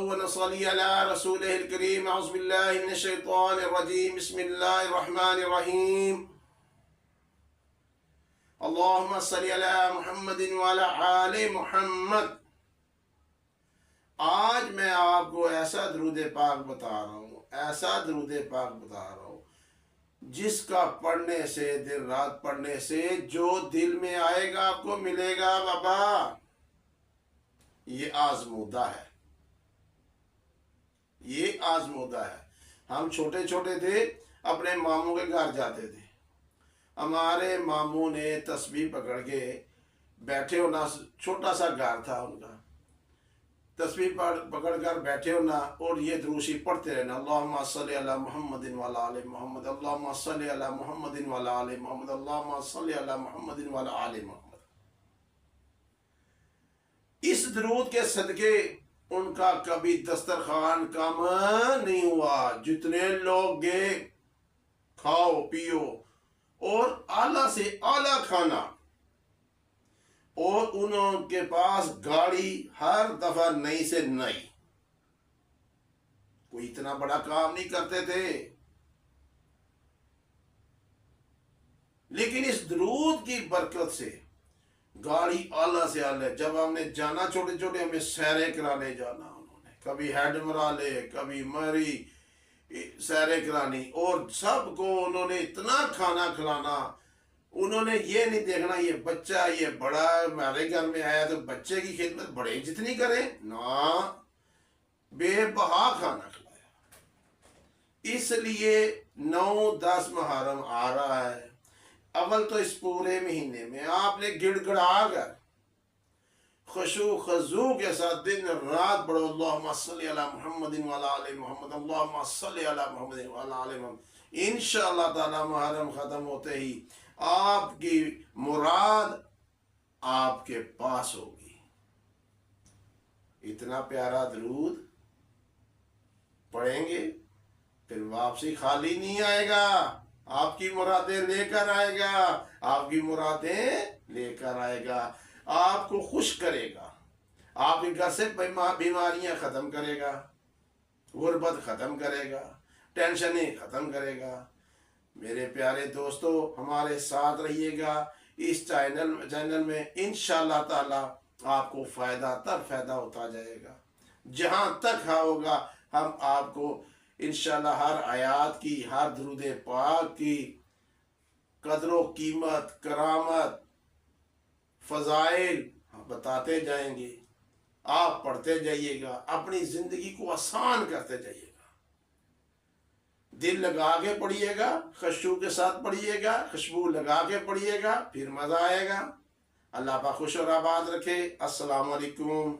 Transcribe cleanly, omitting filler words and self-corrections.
व नसल्ली अला रसूलिहिल करीम। अऊज़ु बिल्लाहि मिनश शैतानिर रजीम। बिस्मिल्लाहिर रहमानिर रहीम। अल्लाहुम्मा सल्ली अला मुहम्मदिन व अला आलि मुहम्मद। आज मैं आपको ऐसा दुरूद पाक बता रहा हूँ, ऐसा दुरूद पाक बता रहा हूँ जिसका पढ़ने से, दिन रात पढ़ने से जो दिल में आएगा आपको मिलेगा। बाबा ये आजमूदा है, ये आजमूदा है। हम छोटे छोटे थे, अपने मामू के घर जाते थे। हमारे मामू ने तस्बीह पकड़ के बैठे होना, छोटा सा घर था उनका, तस्बीह पकड़ कर बैठे होना और ये दुरूशी पढ़ते रहना, अल्लाहुम्मा सल्ली अला मुहम्मदिन व अला आलि मुहम्मद, अल्लाहुम्मा सल्ली अला मुहम्मदिन व अला आलि मुहम्मद, अल्लाहुम्मा सल्ली अला मुहम्मदिन व अला आलि मुहम्मद। इस दुरूद के सदके उनका कभी दस्तरखान कम नहीं हुआ। जितने लोग गए, खाओ पियो और आला से आला खाना, और उनके पास गाड़ी हर दफा नई से नई। कोई इतना बड़ा काम नहीं करते थे, लेकिन इस दुरूद की बरकत से गाड़ी आला से आला। जब हमने जाना, छोटे छोटे हमें सैरे कराने जाना, उन्होंने कभी हेडमराले, कभी मरी सैरे करानी, और सबको उन्होंने इतना खाना खिलाना। उन्होंने ये नहीं देखना ये बच्चा, ये बड़ा हमारे घर में आया तो बच्चे की खिदमत बड़े जितनी करें ना, बेबहा खाना खिलाया। इसलिए 9-10 मुहर्रम आ रहा है। अव्वल तो इस पूरे महीने में आपने गिड़गिड़ा कर खुशू खजू के साथ दिन रात पढ़ो, अल्लाहुम्मा सल्ली अला मुहम्मदिन व अला आलि मुहम्मद, अल्लाहुम्मा सल्ली अला मुहम्मदिन व अला आलि मुहम्मद। इंशाअल्लाह ताला मुहर्रम खत्म होते ही आपकी मुराद आपके पास होगी। इतना प्यारा दुरूद पढ़ेंगे, फिर वापसी खाली नहीं आएगा, आपकी मुरादें लेकर आएगा, आपकी मुरादें लेकर आएगा, आपको खुश करेगा, आपके घर से बीमारियां खत्म करेगा, गुर्बत खत्म करेगा, टेंशनें खत्म करेगा। मेरे प्यारे दोस्तों, हमारे साथ रहिएगा इस चैनल में। इंशाअल्लाह ताला आपको फायदा तर फायदा होता जाएगा। जहां तक होगा हम आपको इंशाअल्लाह हर आयात की, हर दुरूद पाक की कदर कीमत, करामत, फजाइल बताते जाएंगे। आप पढ़ते जाइएगा, अपनी जिंदगी को आसान करते जाइएगा। दिल लगा के पढ़िएगा, खुशबू के साथ पढ़िएगा, खुशबू लगा के पढ़िएगा, फिर मजा आएगा। अल्लाह पाक खुश और आबाद रखे। अस्सलाम वालेकुम।